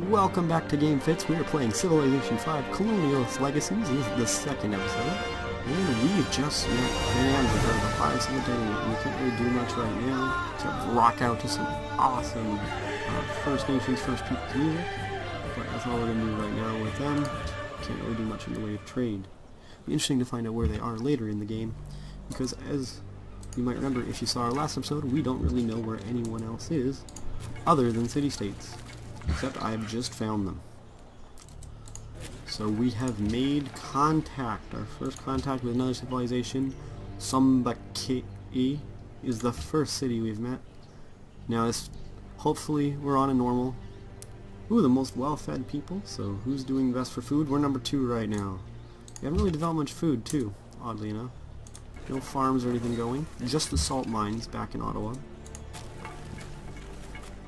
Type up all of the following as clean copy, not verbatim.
Welcome back to GameFitz. We are playing Civilization 5 Colonialist Legacies. This is the second episode. And we just met fans of the Pirates of the Dene. We can't really do much right now except rock out to some awesome First Nations, First Peoples music. But that's all we're going to do right now with them. Can't really do much in the way of trade. It'll be interesting to find out where they are later in the game, because as you might remember if you saw our last episode, we don't really know where anyone else is other than city-states. Except I've just found them. So we have made contact. Our first contact with another civilization. Sombake is the first city we've met. Now this, hopefully we're on a normal. Ooh, the most well-fed people. So who's doing best for food? We're number 2 right now. We haven't really developed much food too, oddly enough. No farms or anything going. Just the salt mines back in Ottawa.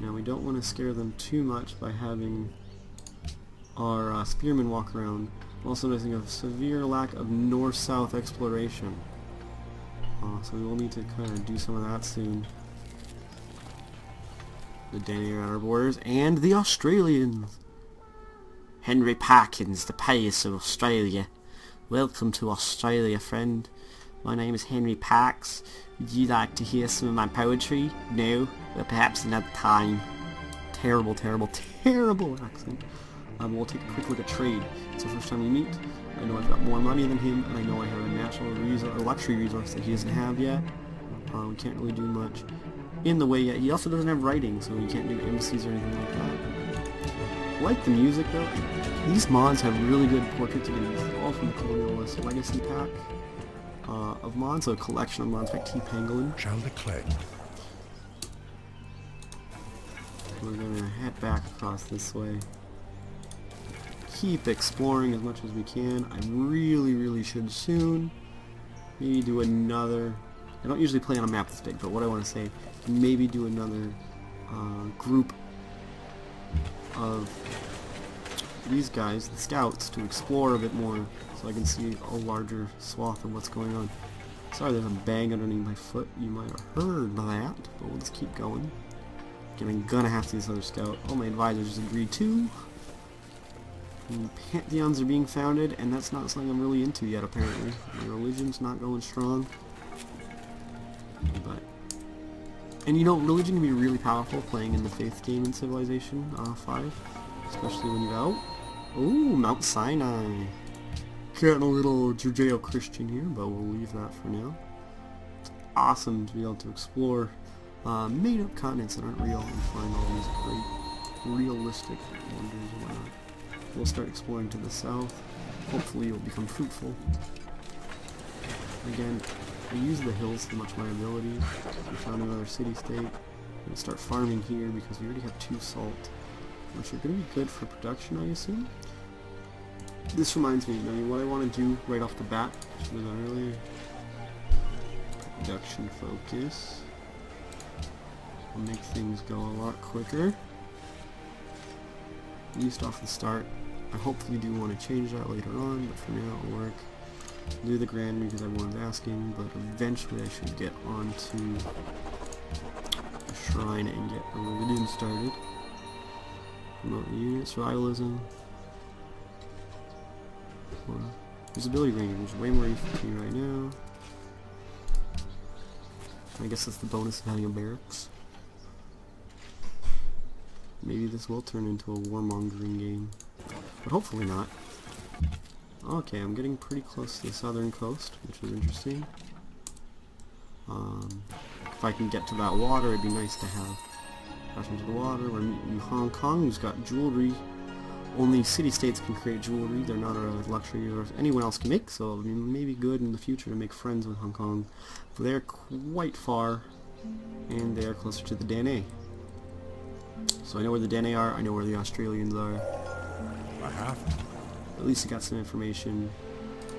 Now we don't want to scare them too much by having our spearmen walk around. I'm also noticing a severe lack of north-south exploration. So we will need to kind of do some of that soon. The Dene are at our borders, and the Australians! Henry Parkins, the pious of Australia. Welcome to Australia, friend. My name is Henry Parks. Would you like to hear some of my poetry? No? Well, perhaps another time. Terrible, terrible, terrible accent. We'll take a quick look at trade. It's the first time we meet. I know I've got more money than him, and I know I have a natural resource, a luxury resource that he doesn't have yet. We can't really do much in the way yet. He also doesn't have writing, so he can't do embassies or anything like that. Like the music, though. These mods have really good portraits of these, all from the Colonialist Legacy pack. Of mods, so a collection of mods by T. Pangolin. Shall declare. We're gonna head back across this way. Keep exploring as much as we can. I really should soon maybe do another. I don't usually play on a map this big, but what I want to say, maybe do another group of these guys, the scouts, to explore a bit more, so I can see a larger swath of what's going on. Sorry, there's a bag underneath my foot. You might have heard that, but we'll just keep going. I'm gonna have to see this other scout. All my advisors agreed to. And pantheons are being founded, and that's not something I'm really into yet, apparently. My religion's not going strong. But, and you know, religion can be really powerful playing in the faith game in Civilization 5. Especially when you're out. Ooh, Mount Sinai. Getting a little Judeo-Christian here, but we'll leave that for now. It's awesome to be able to explore made-up continents that aren't real and find all these great, realistic wonders and whatnot. We'll start exploring to the south. Hopefully it'll become fruitful. Again, I use the hills to much of my ability. We found another city-state. We'll start farming here because we already have 2 salt, which are going to be good for production, I assume. This reminds me, what I want to do right off the bat, which was earlier, production focus, will make things go a lot quicker, at least off the start. I hopefully do want to change that later on, but for now it'll work. I'll do the granary because everyone's asking, but eventually I should get onto a shrine and get a religion started. Promote the unit, survivalism. Visibility range, which is way more useful to me right now. I guess that's the bonus of having a barracks. Maybe this will turn into a warmongering game, but hopefully not. Okay, I'm getting pretty close to the southern coast, which is interesting. If I can get to that water, it'd be nice to have. Passing to the water, we're meeting Hong Kong, who's got jewelry. Only city-states can create jewelry. They're not a luxury or anyone else can make, so it may be good in the future to make friends with Hong Kong. But they're quite far, and they are closer to the Dene. So I know where the Dene are, I know where the Australians are. I have. At least I got some information.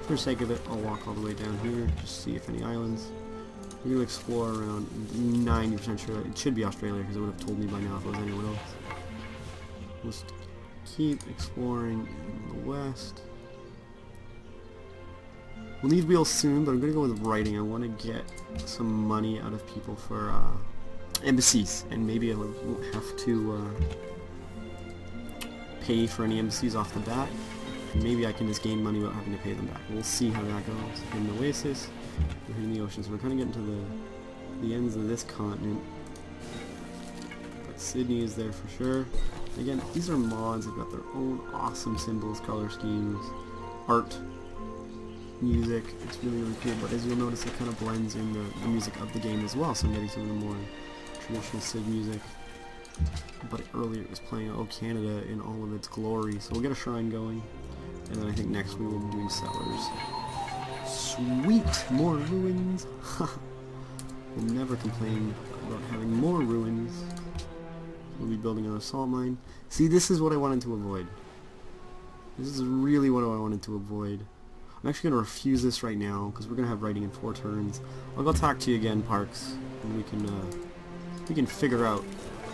For the sake of it, I'll walk all the way down here, just see if any islands. We're going to explore around 90% sure. It should be Australia, because it would have told me by now if it was anyone else. Just keep exploring in the west. We'll need wheels soon, but I'm going to go with writing. I want to get some money out of people for embassies, and maybe I will have to pay for any embassies off the bat. Maybe I can just gain money without having to pay them back. We'll see how that goes. In the Oasis, we're hitting the oceans. We're kind of getting to the ends of this continent. But Sydney is there for sure. Again, these are mods. They've got their own awesome symbols, color schemes, art, music. It's really, really cool. But as you'll notice, it kind of blends in the music of the game as well. So I'm getting some of the more traditional Sid music. But earlier it was playing Oh Canada in all of its glory. So we'll get a shrine going. And then I think next we will be doing settlers. Sweet! More ruins! We'll never complain about having more ruins. We'll be building another salt mine. See, this is what I wanted to avoid. This is really what I wanted to avoid. I'm actually going to refuse this right now, because we're going to have writing in 4 turns. I'll go talk to you again, Parks, and we can figure out,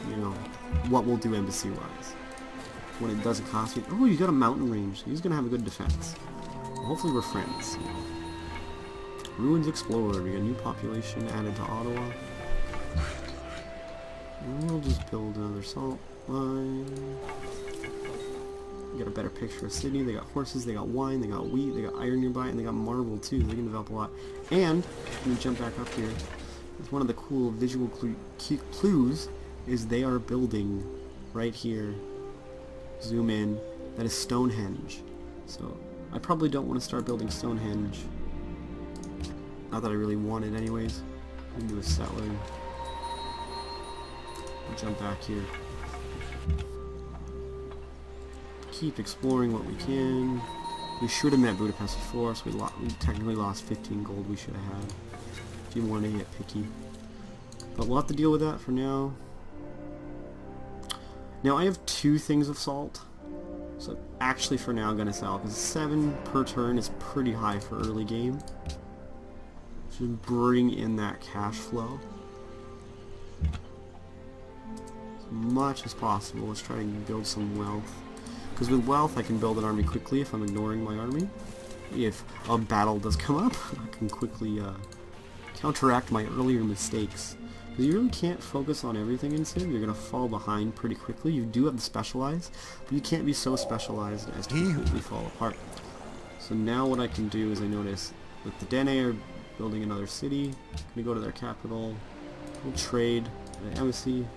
you know, what we'll do embassy-wise. When it doesn't cost me. Oh, you got a mountain range. He's going to have a good defense. Well, hopefully we're friends. Ruins explored. We got a new population added to Ottawa. And we'll just build another salt line. We got a better picture of Sydney. They got horses, they got wine, they got wheat, they got iron nearby, and they got marble too. They can develop a lot. And, let me jump back up here. It's one of the cool visual clues is they are building right here. Zoom in. That is Stonehenge. So, I probably don't want to start building Stonehenge. Not that I really want it anyways. We can do a settler. We'll jump back here. Keep exploring what we can. We should have met Budapest before, so we technically lost 15 gold we should have had. If you want to get picky. But we'll have to deal with that for now. Now I have 2 things of salt. So actually for now I'm going to sell, because 7 per turn is pretty high for early game. Just bring in that cash flow. As much as possible. Let's try and build some wealth. Because with wealth I can build an army quickly if I'm ignoring my army. If a battle does come up, I can quickly counteract my earlier mistakes. Because you really can't focus on everything in Civ. You're going to fall behind pretty quickly. You do have to specialize, but you can't be so specialized as to completely fall apart. So now what I can do is I notice that the Dene are building another city. I'm going to go to their capital. We'll trade an embassy.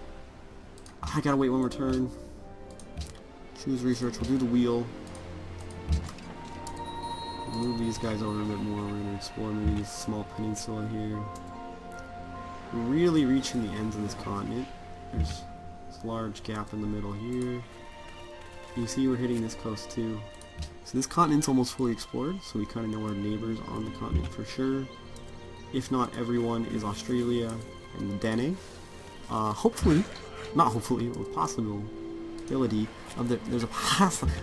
I gotta wait 1 more turn. Choose research. We'll do the wheel. Move these guys over a bit more. We're going to explore maybe this small peninsula here. We're really reaching the ends of this continent. There's this large gap in the middle here. You see we're hitting this coast too. So this continent's almost fully explored, so we kind of know our neighbors on the continent for sure. If not everyone is Australia and the Dene. Hopefully, not hopefully, with possibility of there's a possibility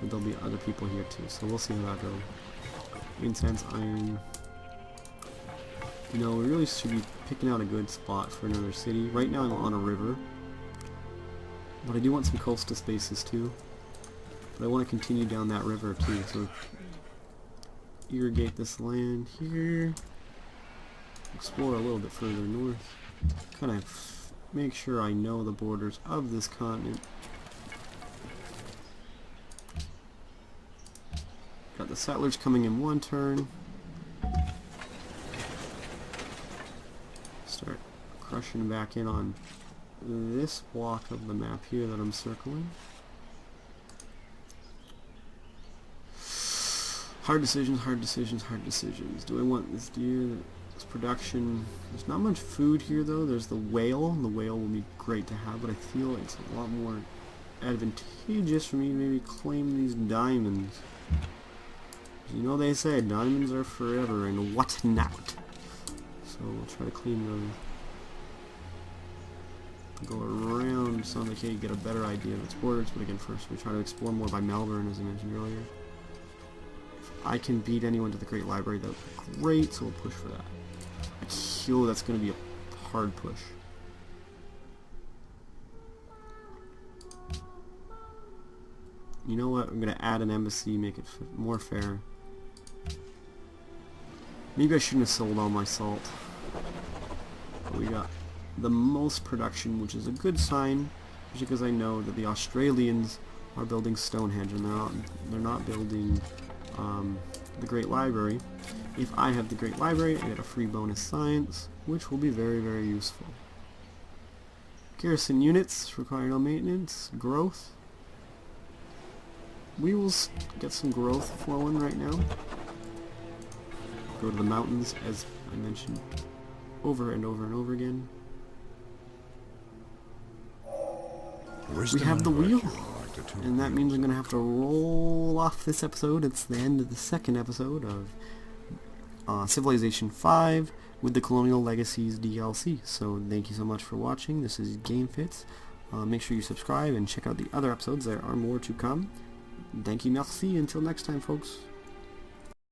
that there'll be other people here too. So we'll see how that goes. Incense, iron. You know, we really should be picking out a good spot for another city. Right now I'm on a river. But I do want some coastal spaces too. But I want to continue down that river too. So irrigate this land here. Explore a little bit further north. Kind of make sure I know the borders of this continent. Got the settlers coming in 1 turn. Start crushing back in on this block of the map here that I'm circling. Hard decisions, hard decisions, hard decisions. Do I want this deer? This production. There's not much food here though. There's the whale. The whale will be great to have, but I feel it's a lot more advantageous for me to maybe claim these diamonds. You know they say diamonds are forever and what not. So we'll try to clean those. Go around Summit Cay, get a better idea of its borders, but again first we try to explore more by Melbourne as I mentioned earlier. If I can beat anyone to the Great Library, that would be great, so we'll push for that. Oh, that's going to be a hard push. You know what, I'm going to add an embassy, make it more fair. Maybe I shouldn't have sold all my salt. But we got the most production, which is a good sign. especially because I know that the Australians are building Stonehenge and they're not building the Great Library. If I have the Great Library, I get a free bonus science, which will be very, very useful. Garrison units require no maintenance. Growth. We will get some growth flowing right now. Go to the mountains, as I mentioned over and over and over again. We have the wheel, and that means I'm going to have to roll off this episode. It's the end of the second episode of Civilization 5 with the Colonial Legacies DLC. So thank you so much for watching. This is GameFitz. Make sure you subscribe and check out the other episodes. There are more to come. Thank you, merci. Until next time, folks.